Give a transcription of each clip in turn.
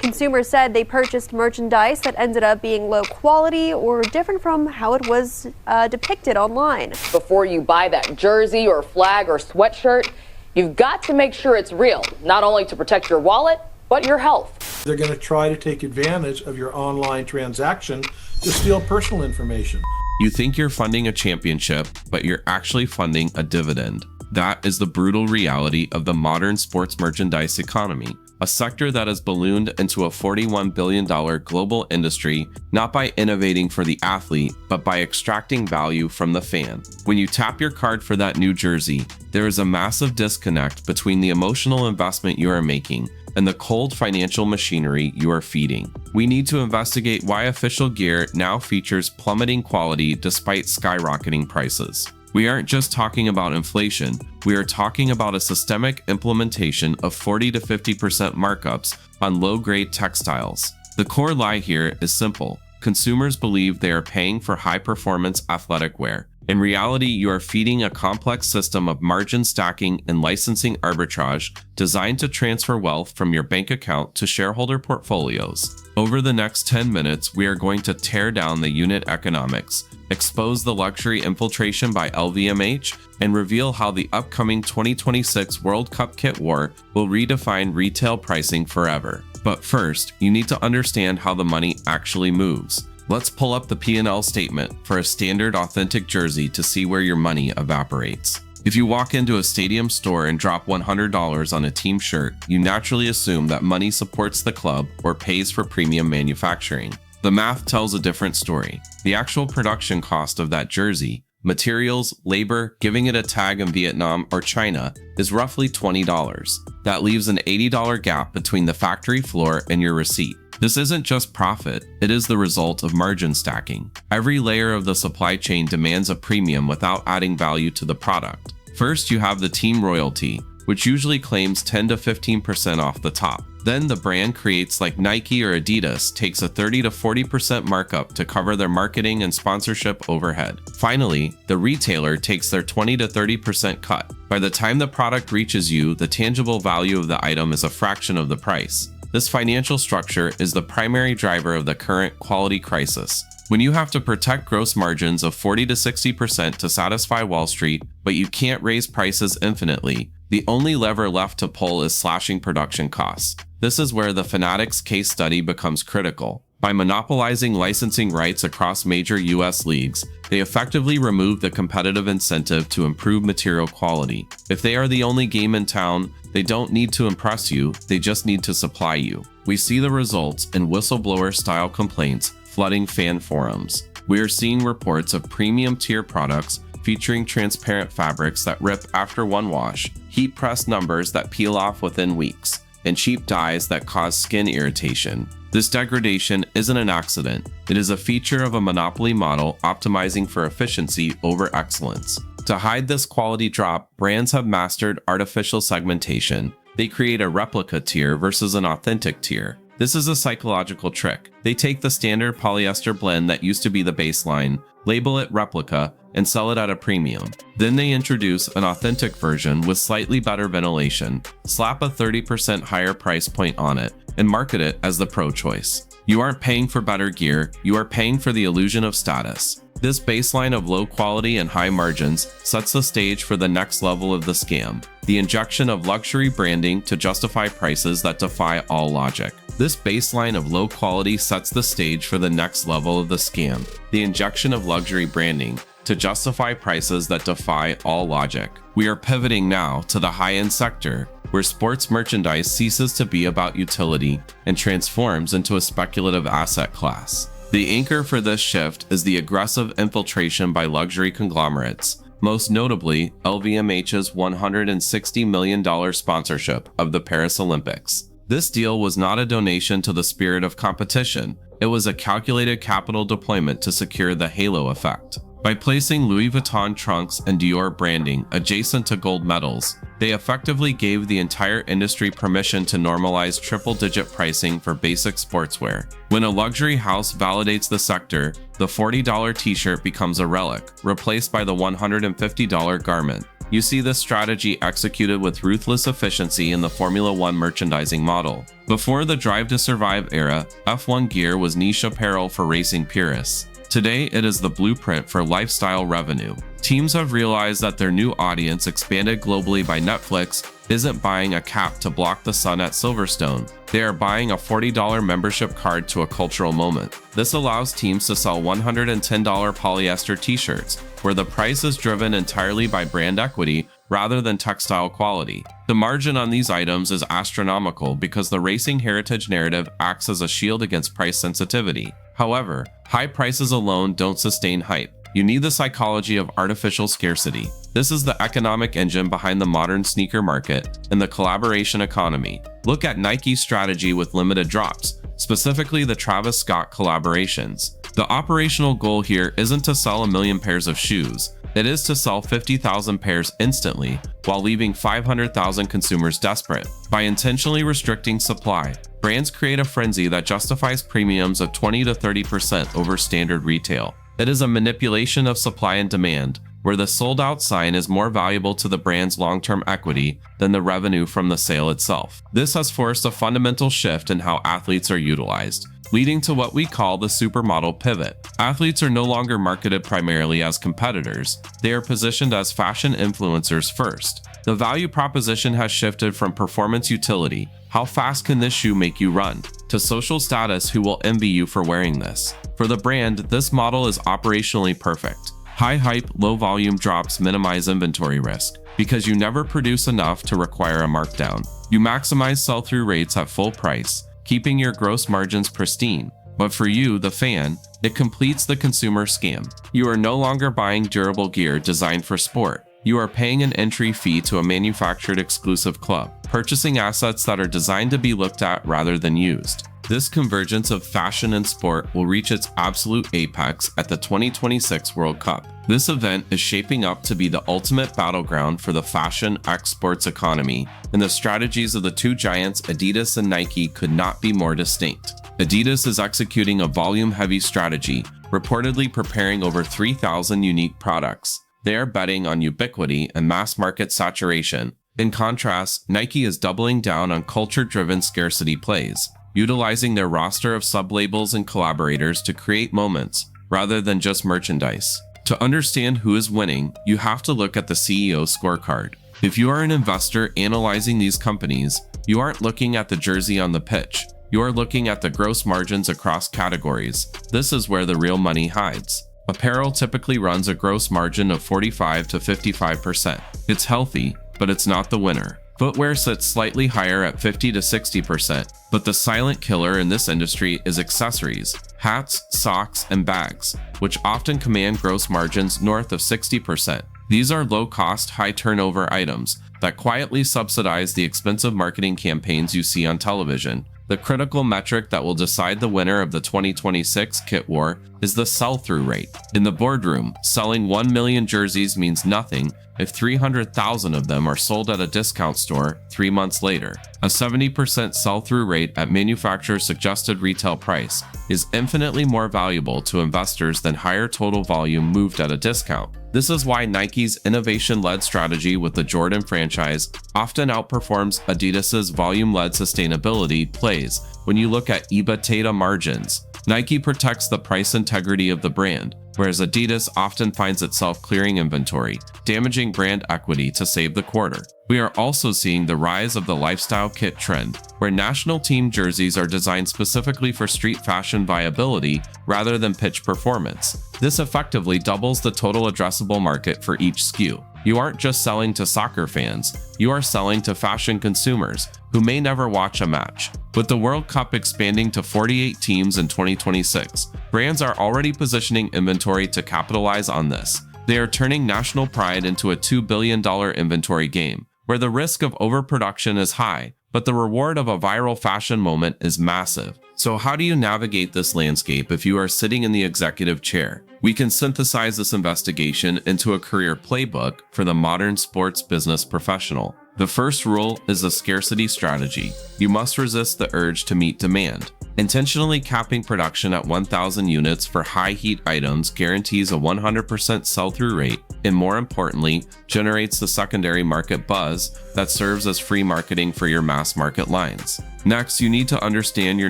Consumers said they purchased merchandise that ended up being low quality or different from how it was depicted online. Before you buy that jersey or flag or sweatshirt, you've got to make sure it's real, not only to protect your wallet, but your health. They're going to try to take advantage of your online transaction to steal personal information. You think you're funding a championship, but you're actually funding a dividend. That is the brutal reality of the modern sports merchandise economy, a sector that has ballooned into a $41 billion global industry, not by innovating for the athlete, but by extracting value from the fan. When you tap your card for that new jersey, there is a massive disconnect between the emotional investment you are making and the cold financial machinery you are feeding. We need to investigate why official gear now features plummeting quality despite skyrocketing prices. We aren't just talking about inflation, we are talking about a systemic implementation of 40 to 50% markups on low-grade textiles. The core lie here is simple. Consumers believe they are paying for high-performance athletic wear. In reality, you are feeding a complex system of margin stacking and licensing arbitrage designed to transfer wealth from your bank account to shareholder portfolios. Over the next 10 minutes, we are going to tear down the unit economics, expose the luxury infiltration by LVMH, and reveal how the upcoming 2026 World Cup kit war will redefine retail pricing forever. But first, you need to understand how the money actually moves. Let's pull up the P&L statement for a standard authentic jersey to see where your money evaporates. If you walk into a stadium store and drop $100 on a team shirt, you naturally assume that money supports the club or pays for premium manufacturing. The math tells a different story. The actual production cost of that jersey, materials, labor, giving it a tag in Vietnam or China, is roughly $20. That leaves an $80 gap between the factory floor and your receipt. This isn't just profit, it is the result of margin stacking. Every layer of the supply chain demands a premium without adding value to the product. First, you have the team royalty, which usually claims 10 to 15% off the top. Then the brand creates like Nike or Adidas takes a 30 to 40% markup to cover their marketing and sponsorship overhead. Finally, the retailer takes their 20 to 30% cut. By the time the product reaches you, the tangible value of the item is a fraction of the price. This financial structure is the primary driver of the current quality crisis. When you have to protect gross margins of 40 to 60% to satisfy Wall Street, but you can't raise prices infinitely, the only lever left to pull is slashing production costs. This is where the Fanatics case study becomes critical. By monopolizing licensing rights across major US leagues, they effectively remove the competitive incentive to improve material quality. If they are the only game in town, they don't need to impress you, they just need to supply you. We see the results in whistleblower-style complaints flooding fan forums. We are seeing reports of premium tier products featuring transparent fabrics that rip after one wash, heat-pressed numbers that peel off within weeks, and cheap dyes that cause skin irritation. This degradation isn't an accident. It is a feature of a monopoly model optimizing for efficiency over excellence. To hide this quality drop, brands have mastered artificial segmentation. They create a replica tier versus an authentic tier. This is a psychological trick. They take the standard polyester blend that used to be the baseline, label it replica, and sell it at a premium. Then they introduce an authentic version with slightly better ventilation, slap a 30% higher price point on it, and market it as the pro choice. You aren't paying for better gear, you are paying for the illusion of status. This baseline of low quality and high margins sets the stage for the next level of the scam, the injection of luxury branding to justify prices that defy all logic. This baseline of low quality sets the stage for the next level of the scam, the injection of luxury branding to justify prices that defy all logic. We are pivoting now to the high-end sector, where sports merchandise ceases to be about utility and transforms into a speculative asset class. The anchor for this shift is the aggressive infiltration by luxury conglomerates, most notably LVMH's $160 million sponsorship of the Paris Olympics. This deal was not a donation to the spirit of competition, it was a calculated capital deployment to secure the halo effect. By placing Louis Vuitton trunks and Dior branding adjacent to gold medals, they effectively gave the entire industry permission to normalize triple-digit pricing for basic sportswear. When a luxury house validates the sector, the $40 t-shirt becomes a relic, replaced by the $150 garment. You see this strategy executed with ruthless efficiency in the Formula One merchandising model. Before the Drive to Survive era, F1 gear was niche apparel for racing purists. Today, it is the blueprint for lifestyle revenue. Teams have realized that their new audience, expanded globally by Netflix, isn't buying a cap to block the sun at Silverstone. They are buying a $40 membership card to a cultural moment. This allows teams to sell $110 polyester t-shirts, where the price is driven entirely by brand equity rather than textile quality. The margin on these items is astronomical because the racing heritage narrative acts as a shield against price sensitivity. However, high prices alone don't sustain hype. You need the psychology of artificial scarcity. This is the economic engine behind the modern sneaker market and the collaboration economy. Look at Nike's strategy with limited drops, specifically the Travis Scott collaborations. The operational goal here isn't to sell 1 million pairs of shoes. It is to sell 50,000 pairs instantly while leaving 500,000 consumers desperate. By intentionally restricting supply, brands create a frenzy that justifies premiums of 20 to 30% over standard retail. It is a manipulation of supply and demand, where the sold-out sign is more valuable to the brand's long-term equity than the revenue from the sale itself. This has forced a fundamental shift in how athletes are utilized, leading to what we call the supermodel pivot. Athletes are no longer marketed primarily as competitors. They are positioned as fashion influencers first. The value proposition has shifted from performance utility, how fast can this shoe make you run, to social status, who will envy you for wearing this. For the brand, this model is operationally perfect. High hype, low volume drops minimize inventory risk, because you never produce enough to require a markdown. You maximize sell-through rates at full price, keeping your gross margins pristine. But for you, the fan, it completes the consumer scam. You are no longer buying durable gear designed for sport. You are paying an entry fee to a manufactured exclusive club, purchasing assets that are designed to be looked at rather than used. This convergence of fashion and sport will reach its absolute apex at the 2026 World Cup. This event is shaping up to be the ultimate battleground for the fashion sports economy, and the strategies of the two giants, Adidas and Nike, could not be more distinct. Adidas is executing a volume-heavy strategy, reportedly preparing over 3,000 unique products. They are betting on ubiquity and mass market saturation. In contrast, Nike is doubling down on culture-driven scarcity plays, utilizing their roster of sub-labels and collaborators to create moments rather than just merchandise. To understand who is winning, you have to look at the CEO scorecard. If you are an investor analyzing these companies, you aren't looking at the jersey on the pitch. You are looking at the gross margins across categories. This is where the real money hides. Apparel typically runs a gross margin of 45 to 55%. It's healthy, but it's not the winner. Footwear sits slightly higher at 50 to 60%, but the silent killer in this industry is accessories, hats, socks, and bags, which often command gross margins north of 60%. These are low-cost, high-turnover items that quietly subsidize the expensive marketing campaigns you see on television. The critical metric that will decide the winner of the 2026 kit war is the sell-through rate. In the boardroom, selling 1 million jerseys means nothing if 300,000 of them are sold at a discount store 3 months later. A 70% sell-through rate at manufacturer's suggested retail price is infinitely more valuable to investors than higher total volume moved at a discount. This is why Nike's innovation-led strategy with the Jordan franchise often outperforms Adidas's volume-led sustainability plays when you look at EBITDA margins. Nike protects the price integrity of the brand, whereas Adidas often finds itself clearing inventory, damaging brand equity to save the quarter. We are also seeing the rise of the lifestyle kit trend, where national team jerseys are designed specifically for street fashion viability rather than pitch performance. This effectively doubles the total addressable market for each SKU. You aren't just selling to soccer fans, you are selling to fashion consumers who may never watch a match. With the World Cup expanding to 48 teams in 2026, brands are already positioning inventory to capitalize on this. They are turning national pride into a $2 billion inventory game, where the risk of overproduction is high, but the reward of a viral fashion moment is massive. So how do you navigate this landscape if you are sitting in the executive chair? We can synthesize this investigation into a career playbook for the modern sports business professional. The first rule is a scarcity strategy. You must resist the urge to meet demand. Intentionally capping production at 1,000 units for high heat items guarantees a 100% sell-through rate, and more importantly, generates the secondary market buzz that serves as free marketing for your mass market lines. Next, you need to understand your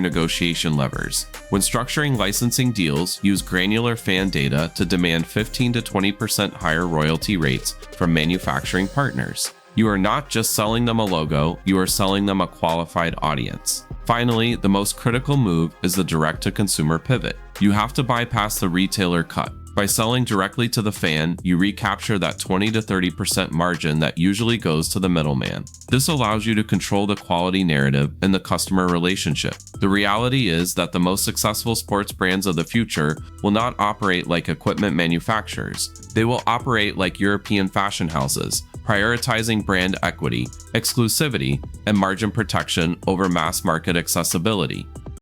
negotiation levers. When structuring licensing deals, use granular fan data to demand 15 to 20% higher royalty rates from manufacturing partners. You are not just selling them a logo, you are selling them a qualified audience. Finally, the most critical move is the direct-to-consumer pivot. You have to bypass the retailer cut. By selling directly to the fan, you recapture that 20 to 30% margin that usually goes to the middleman. This allows you to control the quality narrative and the customer relationship. The reality is that the most successful sports brands of the future will not operate like equipment manufacturers. They will operate like European fashion houses, prioritizing brand equity, exclusivity, and margin protection over mass market accessibility.